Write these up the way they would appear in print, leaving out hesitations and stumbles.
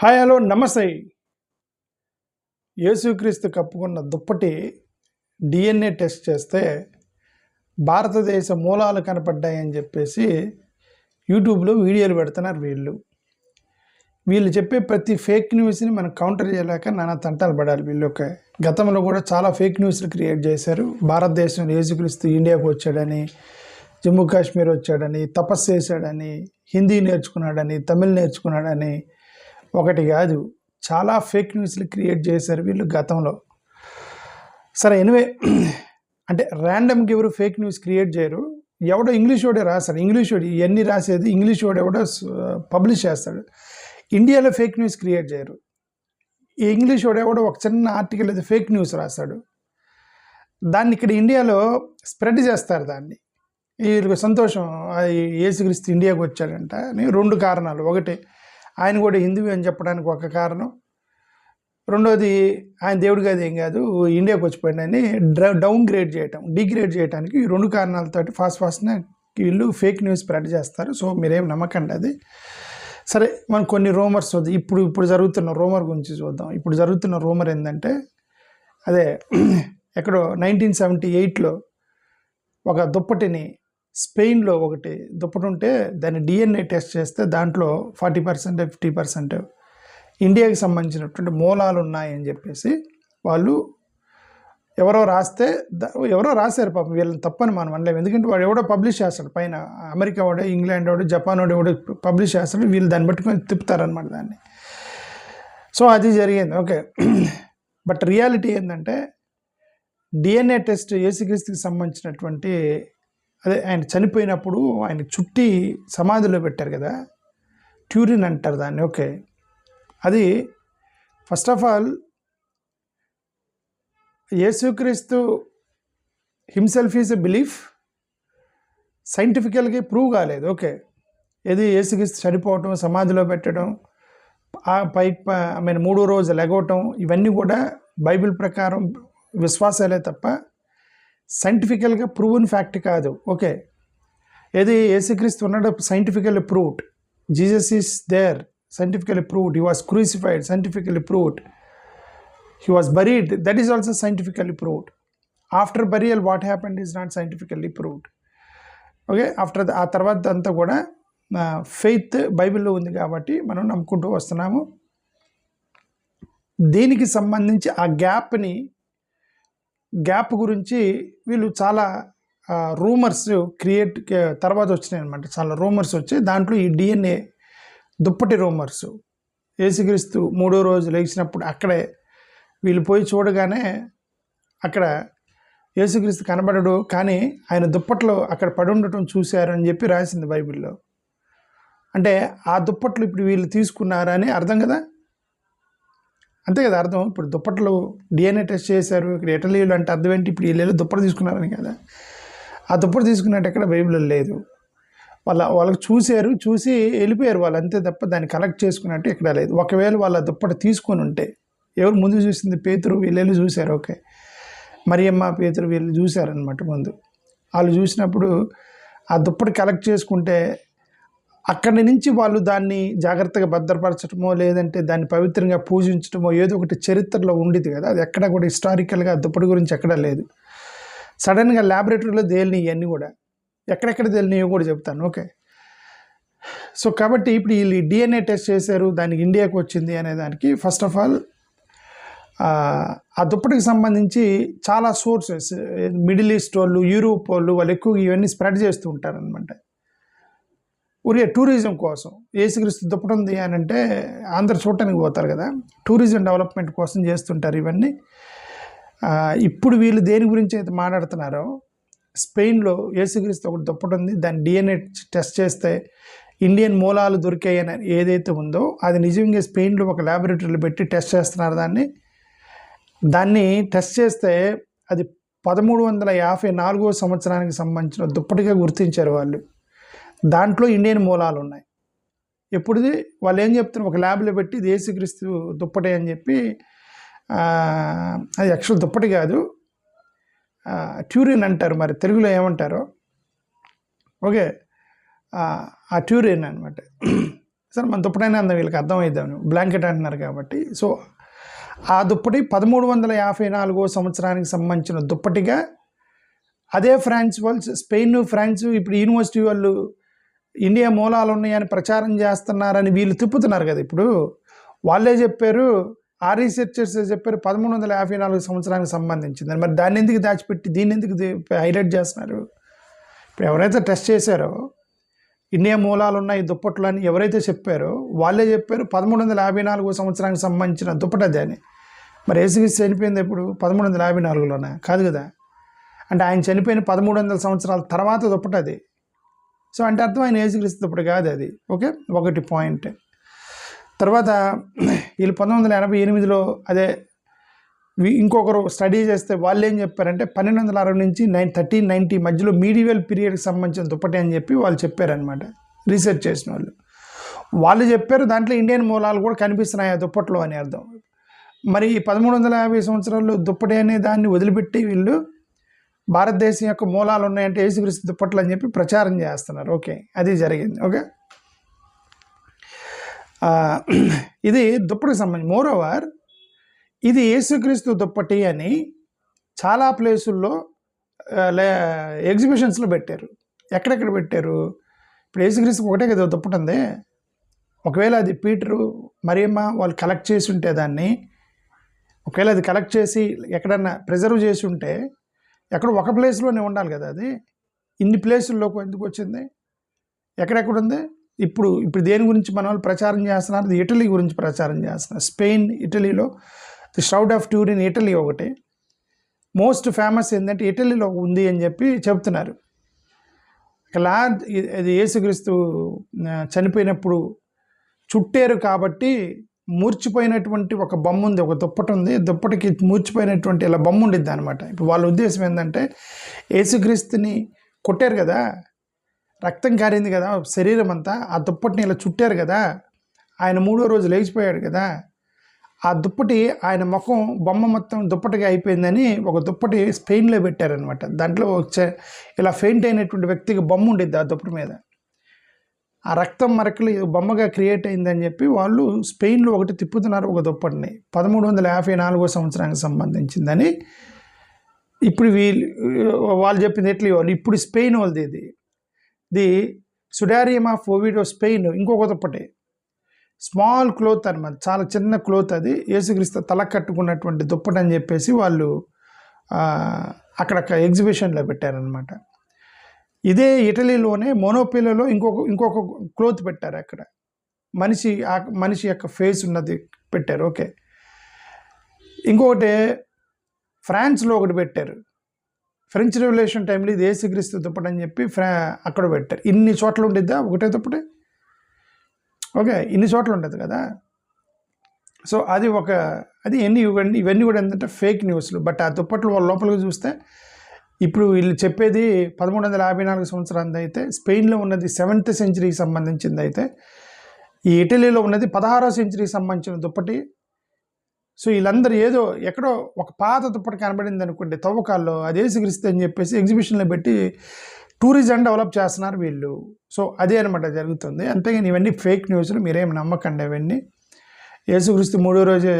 Hi hello నమస్తే. యేసుక్రీస్తు కప్పుకున్న దుప్పటి డిఎన్ఏ టెస్ట్ చేస్తే భారతదేశ మూలాలు కనపడ్డాయని చెప్పేసి యూట్యూబ్లో వీడియోలు పెడుతున్నారు. వీళ్ళు చెప్పే ప్రతి ఫేక్ న్యూస్ని మనం కౌంటర్ చేయలేక నానా తంటాలు పడాలి. వీళ్ళొక గతంలో కూడా చాలా ఫేక్ న్యూస్లు క్రియేట్ చేశారు. భారతదేశంలో యేసుక్రీస్తు ఇండియాకు వచ్చాడని, జమ్మూ కాశ్మీర్ వచ్చాడని, తపస్సు చేశాడని, హిందీ నేర్చుకున్నాడని, తమిళ్ నేర్చుకున్నాడని, ఒకటి కాదు చాలా ఫేక్ న్యూస్లు క్రియేట్ చేశారు వీళ్ళు గతంలో. సరే, ఎనివే, అంటే ర్యాండమ్గా ఎవరు ఫేక్ న్యూస్ క్రియేట్ చేయరు. ఎవడో ఇంగ్లీష్ వాడే రాస్తాడు. ఇంగ్లీష్ వాడు ఇవన్నీ రాసేది ఇంగ్లీష్ వాడు ఎవడో పబ్లిష్ చేస్తాడు. ఇండియాలో ఫేక్ న్యూస్ క్రియేట్ చేయరు. ఈ ఇంగ్లీష్ వాడు ఎవడో ఒక చిన్న ఆర్టికల్ అయితే ఫేక్ న్యూస్ రాస్తాడు. దాన్ని ఇక్కడ ఇండియాలో స్ప్రెడ్ చేస్తారు. దాన్ని వీళ్ళకి సంతోషం, యేసుక్రీస్తు ఇండియాకు వచ్చాడంట అని. రెండు కారణాలు. ఒకటి, ఆయన కూడా హిందువు అని చెప్పడానికి ఒక కారణం. రెండోది, ఆయన దేవుడు కాదు ఏం కాదు ఇండియాకి వచ్చిపోయిందని డౌన్ గ్రేడ్ చేయటం, డిగ్రేడ్ చేయడానికి ఈ రెండు కారణాలతోటి ఫాస్ట్గా వీళ్ళు ఫేక్ న్యూస్ స్ప్రెడ్ చేస్తారు. సో మీరేం నమ్మకండి అది. సరే, మనం కొన్ని రూమర్స్ చూద్దాం. ఇప్పుడు జరుగుతున్న రూమర్ గురించి చూద్దాం. ఇప్పుడు జరుగుతున్న రూమర్ ఏంటంటే, అదే ఎక్కడో 1978లో ఒక దుప్పటిని స్పెయిన్లో ఒకటి దుప్పటి ఉంటే దాన్ని డిఎన్ఏ టెస్ట్ చేస్తే దాంట్లో 40% 50% ఇండియాకి సంబంధించినటువంటి మూలాలు ఉన్నాయని చెప్పేసి వాళ్ళు ఎవరో రాశారు. పాపం వీళ్ళని తప్పని మనం అనలేము. ఎందుకంటే వాడు ఎవడో పబ్లిష్ చేస్తాడు పైన. అమెరికా వాడు, ఇంగ్లాండ్ వాడు, జపాన్ వాడు ఎవడో పబ్లిష్ చేస్తాడు. వీళ్ళు దాన్ని పట్టుకొని తిప్పుతారనమాట దాన్ని. సో అది జరిగింది. ఓకే, బట్ రియాలిటీ ఏంటంటే డిఎన్ఏ టెస్ట్ యేసుక్రీస్తుకి సంబంధించినటువంటి, అదే ఆయన చనిపోయినప్పుడు ఆయన చుట్టి సమాధిలో పెట్టారు కదా, ట్యూరిన్ అంటారు దాన్ని. ఓకే, అది ఫస్ట్ ఆఫ్ ఆల్ యేసుక్రీస్తు హిమ్సెల్ఫ్ ఈజ్ ఎ బిలీఫ్, సైంటిఫికల్గా ప్రూవ్ కాలేదు. ఓకే, ఏది యేసుక్రీస్తు చనిపోవటం, సమాధిలో పెట్టడం, ఐ మీన్ 3వ రోజు లెగవటం, ఇవన్నీ కూడా బైబిల్ ప్రకారం విశ్వాసాలే తప్ప సైంటిఫికల్గా ప్రూవన్ ఫ్యాక్ట్ కాదు. ఓకే, ఏది యేసుక్రీస్తు ఉన్నాడు, scientifically proved. Jesus is there, scientifically proved. He was crucified, scientifically proved. He was buried, that is also scientifically proved. After burial what happened is not scientifically proved. Okay, ఆ తర్వాత అంతా కూడా faith బైబిల్లో ఉంది కాబట్టి మనం నమ్ముకుంటూ వస్తున్నాము. దీనికి సంబంధించి ఆ గ్యాప్ గురించి వీళ్ళు చాలా రూమర్స్ తర్వాత వచ్చినాయి అనమాట. చాలా రూమర్స్ వచ్చాయి. దాంట్లో ఈ డిఎన్ఏ దుప్పటి రూమర్స్, యేసుక్రీస్తు 3వ రోజు లేచినప్పుడు అక్కడే వీళ్ళు పోయి చూడగానే అక్కడ యేసుక్రీస్తు కనబడడు, కానీ ఆయన దుప్పట్లో అక్కడ పడి ఉండటం చూశారు అని చెప్పి రాసింది బైబిల్లో. అంటే ఆ దుప్పట్లు ఇప్పుడు వీళ్ళు తీసుకున్నారని అర్థం కదా, అంతే కదా అర్థం. ఇప్పుడు దుప్పట్లు డిఎన్ఏ టెస్ట్ చేశారు ఇక్కడ ఇటలీలో అంటే అర్థం ఏంటి? ఇప్పుడు వీళ్ళు దుప్పటి తీసుకున్నారని కదా. ఆ దుప్పటి తీసుకున్నట్టు ఎక్కడ బైబిల్లో లేదు. వాళ్ళకి చూసి వెళ్ళిపోయారు వాళ్ళు, అంతే తప్ప దాన్ని కలెక్ట్ చేసుకున్నట్టు ఎక్కడ లేదు. ఒకవేళ వాళ్ళ దుప్పటి తీసుకొని ఉంటే, ఎవరు ముందు చూసింది? పేతురు, వీళ్ళు చూశారు. ఓకే, మరియమ్మ, పేతురు వీళ్ళు చూశారనమాట ముందు. వాళ్ళు చూసినప్పుడు ఆ దుప్పటి కలెక్ట్ చేసుకుంటే అక్కడి నుంచి వాళ్ళు దాన్ని జాగ్రత్తగా భద్రపరచడమో, లేదంటే దాన్ని పవిత్రంగా పూజించడమో ఏదో ఒకటి చరిత్రలో ఉండేది కదా. అది ఎక్కడ కూడా హిస్టారికల్గా దుప్పటి గురించి ఎక్కడా లేదు. సడన్గా ల్యాబొరేటరీలో తేలినాయి ఇవన్నీ కూడా. ఎక్కడెక్కడ తేలినాయో కూడా చెప్తాను. ఓకే, సో కాబట్టి ఇప్పుడు వీళ్ళు డిఎన్ఏ టెస్ట్ చేశారు, దానికి ఇండియాకు వచ్చింది అనే దానికి ఫస్ట్ ఆఫ్ ఆల్ ఆ దుప్పటికి సంబంధించి చాలా సోర్సెస్, మిడిల్ ఈస్ట్ వాళ్ళు, యూరోప్ వాళ్ళు ఎక్కువగా ఇవన్నీ స్ప్రెడ్ చేస్తూ ఉంటారనమాట. ఊరికే టూరిజం కోసం. యేసుక్రీస్తు దుప్పటి ఉంది అని అంటే అందరు చూడటానికి పోతారు కదా, టూరిజం డెవలప్మెంట్ కోసం చేస్తుంటారు ఇవన్నీ. ఇప్పుడు వీళ్ళు దేని గురించి అయితే మాట్లాడుతున్నారో, స్పెయిన్లో యేసుక్రీస్తు ఒకటి దుప్పటి ఉంది, దాన్ని డిఎన్ఏ టెస్ట్ చేస్తే ఇండియన్ మూలాలు దొరికాయని ఏదైతే ఉందో అది నిజంగా స్పెయిన్లో ఒక ల్యాబొరేటరీలో పెట్టి టెస్ట్ చేస్తున్నారు. దాన్ని టెస్ట్ చేస్తే అది 1354వ సంవత్సరానికి సంబంధించిన దుప్పటిగా గుర్తించారు వాళ్ళు. దాంట్లో ఇండియన్ మూలాలు ఉన్నాయి. ఎప్పుడుది వాళ్ళు ఏం చెప్తున్నారు, ఒక ల్యాబ్లో పెట్టి ఇది యేసుక్రీస్తు దుప్పటి అని చెప్పి, అది యాక్చువల్ దుప్పటి కాదు, ట్యూరిన్ అంటారు, మరి తెలుగులో ఏమంటారో. ఓకే, ఆ ట్యూరిన్ అనమాట. సరే మన దుప్పటైనా అంద వీళ్ళకి అర్థమైద్దాం, బ్లాంకెట్ అంటున్నారు కాబట్టి. సో ఆ దుప్పటి 1354 సంవత్సరానికి సంబంధించిన దుప్పటిగా అదే ఫ్రాన్స్ వాళ్ళు, స్పెయిన్ ఫ్రాన్స్ ఇప్పుడు యూనివర్సిటీ వాళ్ళు ఇండియా మూలాలు ఉన్నాయని ప్రచారం చేస్తున్నారని వీళ్ళు తిప్పుతున్నారు కదా. ఇప్పుడు వాళ్ళే చెప్పారు, ఆ రీసెర్చర్స్ చెప్పారు 1354 సంవత్సరానికి సంబంధించిందని. మరి దాన్ని ఎందుకు దాచిపెట్టి దీన్ని ఎందుకు హైలైట్ చేస్తున్నారు? ఇప్పుడు ఎవరైతే టెస్ట్ చేశారో ఇండియా మూలాలు ఉన్నాయి దుప్పట్లు అని ఎవరైతే చెప్పారో వాళ్ళే చెప్పారు 1354 సంవత్సరానికి సంబంధించిన దుప్పటి అని. మరి యేసుక్రీస్తు చనిపోయింది ఎప్పుడు? 1354లోనే కాదు కదా. అంటే ఆయన చనిపోయిన 1300 సంవత్సరాల తర్వాత దుప్పటి అది. సో అంటే అర్థం ఆయన యేసుక్రీస్తు దుప్పటి కాదు అది. ఓకే, ఒకటి పాయింట్. తర్వాత వీళ్ళు 1988లో అదే ఇంకొకరు స్టడీ చేస్తే వాళ్ళు ఏం చెప్పారంటే 1260 నుంచి 1390 మధ్యలో మీడివల్ పీరియడ్కి సంబంధించిన దుప్పటి అని చెప్పి వాళ్ళు చెప్పారనమాట. రీసెర్చ్ చేసిన వాళ్ళు చెప్పారు దాంట్లో ఇండియన్ మూలాలు కూడా కనిపిస్తున్నాయి ఆ దుప్పట్లో అని అర్థం. మరి 1350 సంవత్సరాల్లో దుప్పటి అనే దాన్ని వదిలిపెట్టి వీళ్ళు భారతదేశం యొక్క మూలాలు ఉన్నాయంటే యేసుక్రీస్తు దుప్పట్లు అని చెప్పి ప్రచారం చేస్తున్నారు. ఓకే, అది జరిగింది. ఓకే, ఇది దుప్పటికి సంబంధించి. మోరోవర్ ఇది యేసుక్రీస్తు దుప్పటి అని చాలా ప్లేసుల్లో ఎగ్జిబిషన్స్లో పెట్టారు. ఎక్కడెక్కడ పెట్టారు? ఇప్పుడు యేసుక్రీస్తుకి ఒకటే కదా దుప్పటి ఉంది. ఒకవేళ అది పీటరు మరియమ్మ వాళ్ళు కలెక్ట్ చేసి ఉంటే దాన్ని, ఒకవేళ అది కలెక్ట్ చేసి ఎక్కడన్నా ప్రిజర్వ్ చేసి ఉంటే ఎక్కడ ఒక ప్లేస్లోనే ఉండాలి కదా. అది ఇన్ని ప్లేసుల్లోకి ఎందుకు వచ్చింది? ఎక్కడెక్కడ ఉంది? ఇప్పుడు దేని గురించి మన వాళ్ళు ప్రచారం చేస్తున్నారు? ఇటలీ గురించి ప్రచారం చేస్తున్నారు. స్పెయిన్, ఇటలీలో ది షరౌడ్ ఆఫ్ ట్యూరిన్ ఇటలీ ఒకటి మోస్ట్ ఫేమస్ ఏంటంటే ఇటలీలో ఉంది అని చెప్పి చెప్తున్నారు. లార్జ్ అది యేసుక్రీస్తు చనిపోయినప్పుడు చుట్టారు కాబట్టి మూర్చిపోయినటువంటి ఒక బొమ్మ ఉంది, ఒక దుప్పటి ఉంది. దుప్పటికి మూర్చిపోయినటువంటి ఇలా బొమ్మ ఉండిద్ది అనమాట. ఇప్పుడు వాళ్ళ ఉద్దేశం ఏంటంటే యేసుక్రీస్తుని కొట్టారు కదా, రక్తం కారింది కదా శరీరం అంతా, ఆ దుప్పటిని ఇలా చుట్టారు కదా, ఆయన 3వ రోజు లేచిపోయాడు కదా, ఆ దుప్పటి ఆయన ముఖం బొమ్మ మొత్తం దుప్పటిగా అయిపోయిందని ఒక దుప్పటి స్పెయిన్లో పెట్టారనమాట. దాంట్లో ఇలా ఫెయింట్ అయినటువంటి వ్యక్తికి బొమ్మ ఉండిద్ది ఆ దుప్పటి మీద. ఆ రక్తం మరకలు బొమ్మగా క్రియేట్ అయిందని చెప్పి వాళ్ళు స్పెయిన్లో ఒకటి తిప్పుతున్నారు ఒక దుప్పటిని 1354 సంవత్సరానికి సంబంధించిందని. ఇప్పుడు వాళ్ళు చెప్పింది ఎట్లా వాళ్ళు ఇప్పుడు స్పెయిన్ వాళ్ళది ఇది సుడారియం ఆఫ్ ఓవిడో స్పెయిన్ ఇంకొక దుప్పటి స్మాల్ క్లోత్ అనమాట, చాలా చిన్న క్లోత్. అది యేసుక్రీస్తు తల కట్టుకున్నటువంటి దుప్పటి అని చెప్పేసి వాళ్ళు అక్కడ ఎగ్జిబిషన్లో పెట్టారనమాట. ఇదే ఇటలీలోనే మోనోపిలలో ఇంకొక క్లోత్ పెట్టారు. అక్కడ మనిషి యొక్క ఫేస్ ఉన్నది పెట్టారు. ఓకే, ఇంకొకటి ఫ్రాన్స్లో ఒకటి పెట్టారు. ఫ్రెంచ్ రెవల్యూషన్ టైంలో ఇది యేసుక్రీస్తు దుప్పటి అని చెప్పి అక్కడ పెట్టారు. ఇన్ని చోట్ల ఉండిద్దా ఒకటే దుప్పటి? ఓకే, ఇన్ని చోట్ల ఉంటుంది కదా. సో అది ఇవన్నీ కూడా ఏంటంటే ఫేక్ న్యూస్లు. బట్ ఆ దుప్పట్లు వాళ్ళ లోపలికి చూస్తే ఇప్పుడు వీళ్ళు చెప్పేది 1354 సంవత్సరాలది అయితే, స్పెయిన్లో ఉన్నది 7th సెంచరీకి సంబంధించింది అయితే, ఈ ఇటలీలో ఉన్నది 16వ సెంచరీకి సంబంధించిన దుప్పటి. సో వీళ్ళందరూ ఏదో ఎక్కడో ఒక పాత దుప్పటి కనబడింది అనుకోండి తవ్వకాల్లో, అది యేసుక్రీస్తు అని చెప్పేసి ఎగ్జిబిషన్లో పెట్టి టూరిజం డెవలప్ చేస్తున్నారు వీళ్ళు. సో అదే అనమాట జరుగుతుంది. అంతేగాని ఇవన్నీ ఫేక్ న్యూస్లు, మీరేం నమ్మకండి అవన్నీ. యేసుక్రీస్తు 3వ రోజే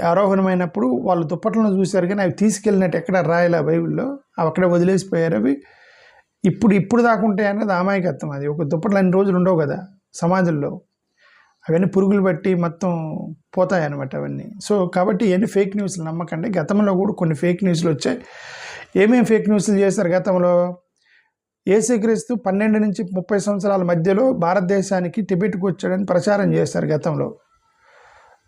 ఆరోహణమైనప్పుడు వాళ్ళు దుప్పట్లను చూశారు కానీ అవి తీసుకెళ్ళినట్టు ఎక్కడ రాయలే బైబిల్లో, అవి అక్కడే వదిలేసిపోయారు. అవి ఇప్పుడు దాకా ఉంటాయి అన్నది అమాయకత్వం. అది ఒక దుప్పట్లు అన్ని రోజులు ఉండవు కదా సమాజంలో, అవన్నీ పురుగులు బట్టి మొత్తం పోతాయి అన్నమాట అవన్నీ. సో కాబట్టి ఇవన్నీ ఫేక్ న్యూస్లు నమ్మకండి. గతంలో కూడా కొన్ని ఫేక్ న్యూస్లు వచ్చాయి. ఏమేమి ఫేక్ న్యూస్లు చేశారు గతంలో? యేసుక్రీస్తు 12 నుంచి 30 సంవత్సరాల మధ్యలో భారతదేశానికి టిబెట్కి వచ్చాడని ప్రచారం చేశారు గతంలో.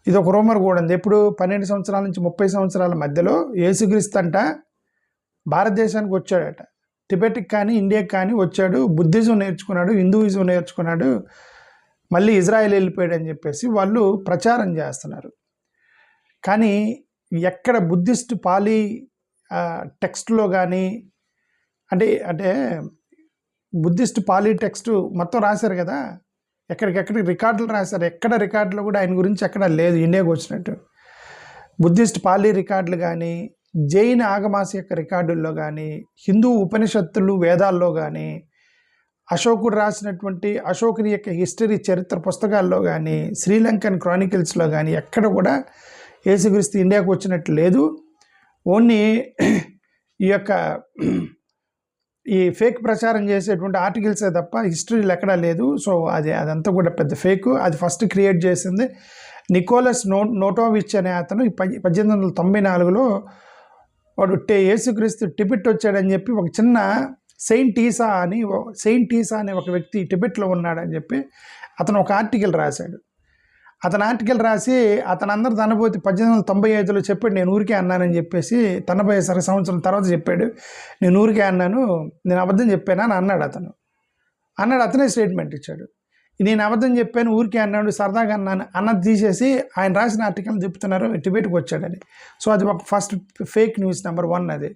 ఇది ఒక రూమర్ కూడా ఉంది. ఎప్పుడు 12 సంవత్సరాల నుంచి 30 సంవత్సరాల మధ్యలో యేసుక్రీస్తు అంట భారతదేశానికి వచ్చాడట. టిబెట్కి కానీ ఇండియాకి కానీ వచ్చాడు, బుద్ధిజం నేర్చుకున్నాడు, హిందూయిజం నేర్చుకున్నాడు, మళ్ళీ ఇజ్రాయెల్ వెళ్ళిపోయాడు అని చెప్పేసి వాళ్ళు ప్రచారం చేస్తున్నారు. కానీ ఎక్కడ బుద్ధిస్ట్ పాలీ టెక్స్ట్లో కానీ అంటే బుద్ధిస్ట్ పాలీ టెక్స్ట్ మొత్తం రాశారు కదా, ఎక్కడికెక్కడ రికార్డులు రాశారు. ఎక్కడ రికార్డులో కూడా ఆయన గురించి ఎక్కడ లేదు ఇండియాకి వచ్చినట్టు. బుద్ధిస్ట్ పాలీ రికార్డులు కానీ, జైన్ ఆగమాస యొక్క రికార్డుల్లో కానీ, హిందూ ఉపనిషత్తులు వేదాల్లో కానీ అశోకుడు రాసినటువంటి అశోకుని యొక్క హిస్టరీ చరిత్ర పుస్తకాల్లో కానీ శ్రీలంకన్ క్రానికల్స్లో కానీ ఎక్కడ కూడా యేసుక్రీస్తు ఇండియాకు వచ్చినట్టు లేదు. ఓన్లీ ఈ యొక్క ఈ ఫేక్ ప్రచారం చేసేటువంటి ఆర్టికల్సే తప్ప హిస్టరీలో ఎక్కడా లేదు. సో అదంతా కూడా పెద్ద ఫేక్. అది ఫస్ట్ క్రియేట్ చేసింది నికోలస్ నోటోవిచ్ అనే అతను 1894లో వాడు యేసుక్రీస్తు టిబెట్ వచ్చాడని చెప్పి ఒక చిన్న సెయింట్ ఈసా అనే ఒక వ్యక్తి టిబెట్లో ఉన్నాడని చెప్పి అతను ఒక ఆర్టికల్ రాశాడు. అతను ఆర్టికల్ రాసి అతను అందరు అనుభూతి 1895లో చెప్పాడు, నేను ఊరికే అన్నానని చెప్పేసి 90 సంవత్సరం తర్వాత చెప్పాడు, నేను ఊరికే అన్నాను, నేను అబద్ధం చెప్పానా అని అన్నాడు. అతనే స్టేట్మెంట్ ఇచ్చాడు, నేను అబద్ధం చెప్పాను, ఊరికే అన్నాడు, సరదాగా అన్నాను అన్నది తీసేసి ఆయన రాసిన ఆర్టికల్ చెప్తున్నారు టిబెట్కి వచ్చాడని. సో అది ఒక ఫస్ట్ ఫేక్ న్యూస్ నెంబర్ 1 అది.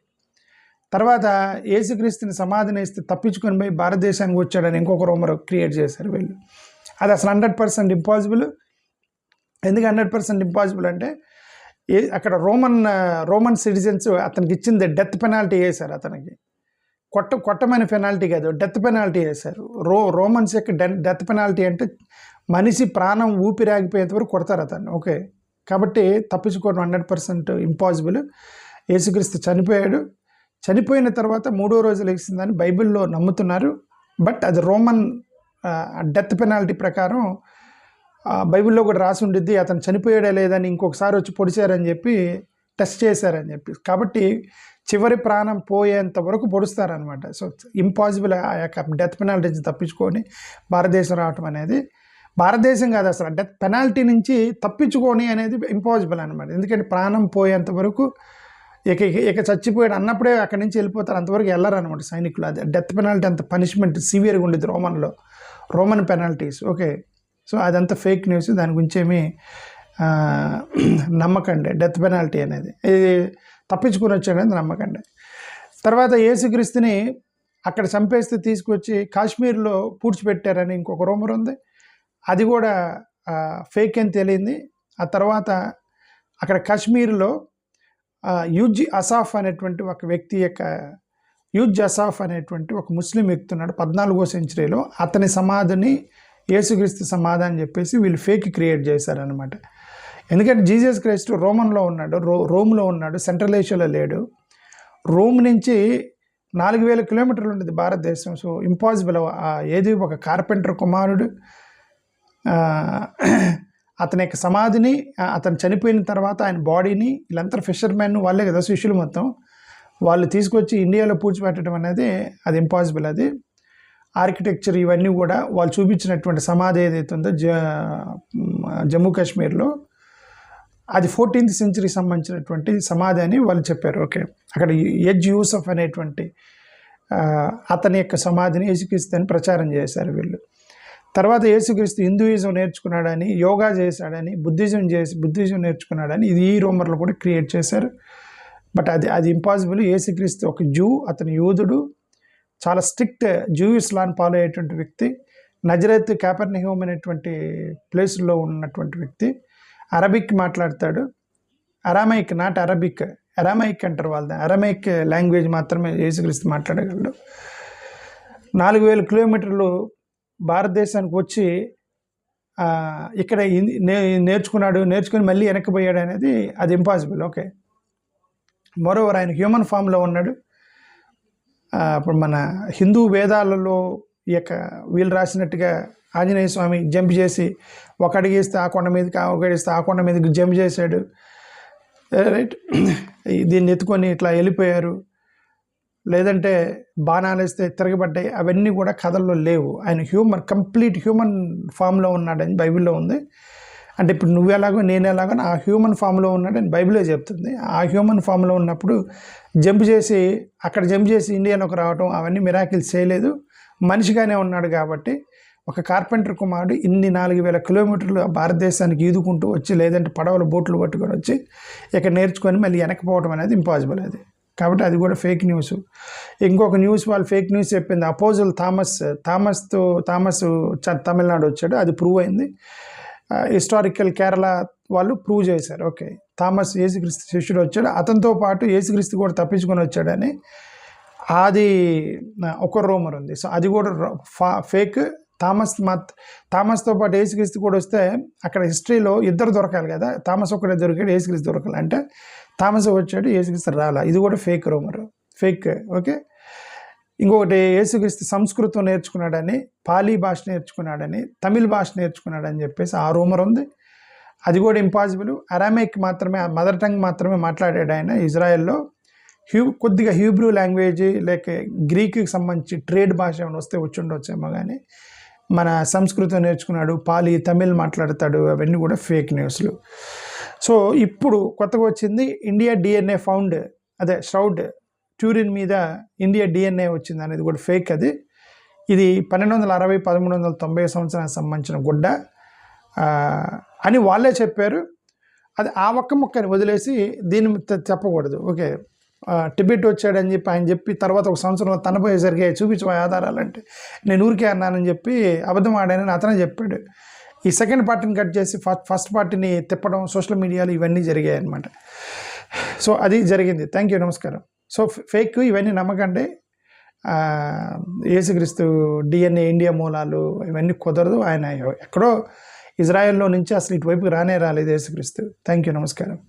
తర్వాత యేసుక్రీస్తుని సమాధిని ఇస్తే తప్పించుకొని పోయి భారతదేశానికి వచ్చాడని ఇంకొక రూమర్ క్రియేట్ చేశారు వీళ్ళు. అది అసలు 100% ఇంపాసిబుల్. ఎందుకు 100% ఇంపాసిబుల్ అంటే అక్కడ రోమన్ సిటిజన్స్ అతనికి ఇచ్చింది డెత్ పెనాల్టీ వేశారు. అతనికి కొట్టమైన పెనాల్టీ కాదు, డెత్ పెనాల్టీ వేశారు. రోమన్స్ యొక్క డెత్ పెనాల్టీ అంటే మనిషి ప్రాణం ఊపిరాగిపోయేంత వరకు కొడతారు అతన్ని. ఓకే, కాబట్టి తప్పించుకోవడం 100% ఇంపాసిబుల్. యేసుక్రీస్తు చనిపోయిన తర్వాత 3వ రోజు లేచిందని బైబిల్లో నమ్ముతున్నారు. బట్ అది రోమన్ డెత్ పెనాల్టీ ప్రకారం బైబిల్లో కూడా రాసి ఉండిద్ది. అతను చనిపోయాడా లేదని ఇంకొకసారి వచ్చి పొడిచారని చెప్పి టెస్ట్ చేశారని చెప్పి, కాబట్టి చివరి ప్రాణం పోయేంత వరకు పొడుస్తారనమాట. సో ఇంపాసిబుల్ ఆ యొక్క డెత్ పెనాల్టీ నుంచి తప్పించుకొని భారతదేశం రావటం అనేది, భారతదేశం కాదు అసలు డెత్ పెనాల్టీ నుంచి తప్పించుకొని అనేది ఇంపాసిబుల్ అనమాట. ఎందుకంటే ప్రాణం పోయేంత వరకు ఇక చచ్చిపోయాడు అన్నప్పుడే అక్కడి నుంచి వెళ్ళిపోతారు, అంతవరకు వెళ్ళరనమాట సైనికులు. అది డెత్ పెనాల్టీ అంత పనిష్మెంట్ సివియర్గా ఉండేది రోమన్ పెనాల్టీస్. ఓకే, సో అదంతా ఫేక్ న్యూస్, దాని గురించి ఏమీ నమ్మకండి. డెత్ పెనాల్టీ అనేది ఇది తప్పించుకొని వచ్చాడనేది నమ్మకండి. తర్వాత యేసుక్రీస్తుని అక్కడ చంపేస్తే తీసుకొచ్చి కాశ్మీర్లో పూడ్చిపెట్టారని ఇంకొక రూమర్ ఉంది. అది కూడా ఫేక్ అని తెలియంది. ఆ తర్వాత అక్కడ కాశ్మీర్లో యూజ్ అసాఫ్ అనేటువంటి ఒక వ్యక్తి ఒక ముస్లిం వ్యక్తి ఉన్నాడు 14వ సెంచరీలో. అతని సమాధిని యేసుక్రీస్తు సమాధి అని చెప్పేసి వీళ్ళు ఫేక్ క్రియేట్ చేశారనమాట. ఎందుకంటే జీసస్ క్రైస్ట్ రోమ్లో ఉన్నాడు, సెంట్రల్ ఏషియాలో లేడు. రోమ్ నుంచి 4000 కిలోమీటర్లు ఉంటుంది భారతదేశం. So impossible. ఏది ఒక కార్పెంటర్ కుమారుడు అతని యొక్క సమాధిని, అతను చనిపోయిన తర్వాత ఆయన బాడీని వీళ్ళంతా ఫిషర్మెన్ వాళ్ళే కదా శిష్యులు మొత్తం, వాళ్ళు తీసుకొచ్చి ఇండియాలో పూడ్చిపెట్టడం అనేది అది ఇంపాసిబుల్. అది ఆర్కిటెక్చర్ ఇవన్నీ కూడా వాళ్ళు చూపించినటువంటి సమాధి ఏదైతే ఉందో జమ్మూ కాశ్మీర్లో అది 14th సెంచరీకి సంబంధించినటువంటి సమాధి అని వాళ్ళు చెప్పారు. ఓకే, అక్కడ ఎజ్ యూసఫ్ అనేటువంటి అతని యొక్క సమాధిని యేసుక్రీస్తు అని ప్రచారం చేశారు వీళ్ళు. తర్వాత యేసుక్రీస్తు హిందూయిజం నేర్చుకున్నాడని, యోగా చేశాడని, బుద్ధిజం నేర్చుకున్నాడని ఈ రూమర్లు కూడా క్రియేట్ చేశారు. బట్ అది ఇంపాసిబుల్. యేసుక్రీస్తు ఒక అతని యూదుడు, చాలా స్ట్రిక్ట్ జూయిష్ లాని ఫాలో అయ్యేటువంటి వ్యక్తి. నజరేత్ కాపర్నహూమ్ అనేటువంటి ప్లేస్లో ఉన్నటువంటి వ్యక్తి. అరబిక్ మాట్లాడతాడు. అరామైక్, నాట్ అరబిక్, అరామైక్ అంటారు వాళ్ళని. అరామైక్ లాంగ్వేజ్ మాత్రమే యేసుక్రీస్తు మాట్లాడగలడు. 4000 కిలోమీటర్లు భారతదేశానికి వచ్చి ఇక్కడ నేర్చుకుని మళ్ళీ వెనక్కిపోయాడు అనేది అది ఇంపాసిబుల్. ఓకే, మరోవర్ ఆయన హ్యూమన్ ఫామ్లో ఉన్నాడు. ఇప్పుడు మన హిందూ వేదాలలో ఈ యొక్క వీళ్ళు రాసినట్టుగా ఆంజనేయ స్వామి జంప్ చేసి ఒక అడిగేస్తే ఆ కొండ మీదకి, ఒక అడిగిస్తే ఆ కొండ మీదకి జంప్ చేశాడు, రైట్. దీన్ని ఎత్తుకొని ఇట్లా వెళ్ళిపోయారు, లేదంటే బాణాలు వేస్తే తిరగబడ్డాయి, అవన్నీ కూడా కథల్లో లేవు. ఆయన కంప్లీట్ హ్యూమన్ ఫామ్లో ఉన్నాడని బైబిల్లో ఉంది. అంటే ఇప్పుడు నువ్వు ఎలాగో నేను ఎలాగో ఆ హ్యూమన్ ఫామ్లో ఉన్నాడని బైబిలే చెప్తుంది. ఆ హ్యూమన్ ఫామ్లో ఉన్నప్పుడు జంప్ చేసి ఇండియాలోకి రావడం అవన్నీ మిరాకిల్స్ చేయలేదు, మనిషిగానే ఉన్నాడు. కాబట్టి ఒక కార్పెంటర్ కుమారుడు ఇన్ని 4000 కిలోమీటర్లు భారతదేశానికి ఈదుకుంటూ వచ్చి, లేదంటే పడవలు బోట్లు పట్టుకొని వచ్చి ఇక్కడ నేర్చుకొని మళ్ళీ వెనకపోవడం అనేది ఇంపాసిబుల్. అది కాబట్టి అది కూడా ఫేక్ న్యూస్. ఇంకొక న్యూస్ వాళ్ళు ఫేక్ న్యూస్ చెప్పింది, అపోజిల్ థామస్ తమిళనాడు వచ్చాడు, అది ప్రూవ్ అయింది. హిస్టారికల్ కేరళ వాళ్ళు ప్రూవ్ చేశారు. ఓకే, థామస్ యేసుక్రీస్తు శిష్యుడు వచ్చాడు, అతనితో పాటు యేసుక్రీస్తు కూడా తప్పించుకొని వచ్చాడని అది ఒక రూమర్ ఉంది. సో అది కూడా ఫేక్. థామస్తో పాటు యేసుక్రీస్తు కూడా వస్తే అక్కడ హిస్టరీలో ఇద్దరు దొరకాలి కదా, థామస్ ఒకటే దొరికాడు, యేసుక్రీస్తు దొరకాలి. అంటే థామస్ వచ్చాడు, యేసుక్రీస్తు రాలా. ఇది కూడా ఫేక్ రూమర్, ఫేక్. ఓకే. ఇంకొకటి యేసుక్రీస్తు సంస్కృతం నేర్చుకున్నాడని, పాలీ భాష నేర్చుకున్నాడని, తమిళ్ భాష నేర్చుకున్నాడని చెప్పేసి ఆ రూమర్ ఉంది. అది కూడా ఇంపాసిబుల్. అరామిక్ మాత్రమే, మదర్ టంగ్ మాత్రమే మాట్లాడాడు ఆయన ఇజ్రాయెల్లో. కొద్దిగా హీబ్రూ లాంగ్వేజ్ లేక గ్రీక్కి సంబంధించి ట్రేడ్ భాష ఏమైనా వస్తే వచ్చి ఉండొచ్చేమో, కానీ మన సంస్కృతం నేర్చుకున్నాడు, పాలీ తమిళ్ మాట్లాడతాడు, అవన్నీ కూడా ఫేక్ న్యూస్లు. సో ఇప్పుడు కొత్తగా వచ్చింది ఇండియా డిఎన్ఏ ఫౌండ్, అదే షౌడ్ ట్యూరిన్ మీద ఇండియా డిఎన్ఏ వచ్చింది అనేది కూడా ఫేక్. ఇది 1260 1390 సంవత్సరానికి సంబంధించిన గుడ్డ అని వాళ్ళే చెప్పారు. అది ఆ ఒక్క ముక్కని వదిలేసి దీన్ని చెప్పకూడదు. ఓకే, టిబెట్ వచ్చాడని చెప్పి ఆయన చెప్పి తర్వాత ఒక సంవత్సరంలో తనపోయేసరికి చూపించే ఆధారాలంటే నేను ఊరికే అన్నానని చెప్పి అబద్ధం ఆడానని అతనే చెప్పాడు. ఈ సెకండ్ పార్టీని కట్ చేసి ఫస్ట్ పార్టీని తిప్పడం సోషల్ మీడియాలో ఇవన్నీ జరిగాయి అన్నమాట. సో అది జరిగింది. థ్యాంక్ యూ, నమస్కారం. సో ఫేక్ ఇవన్నీ నమ్మకండి. యేసుక్రీస్తు డిఎన్ఏ ఇండియా మూలాలు ఇవన్నీ కుదరదు. ఆయన ఎక్కడో ఇజ్రాయెల్లో నుంచి అసలు ఇటువైపుకి రాలేదు యేసుక్రీస్తు. థ్యాంక్ యూ, నమస్కారం.